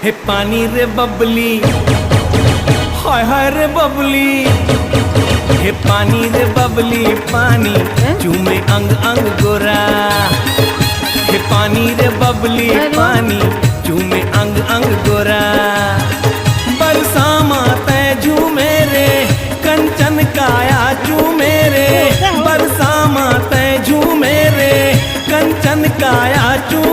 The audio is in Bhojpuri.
हे पानी रे बबली, हाय हाय रे बबली, हे पानी रे बबली पानी चूमे अंग अंग गोरा। हे पानी रे बबली पानी चूमे अंग अंग गोरा। बरसामा तय झूमे रे कंचन काया चूमे रे। बरसामा तय झूमे रे कंचन काया चूमे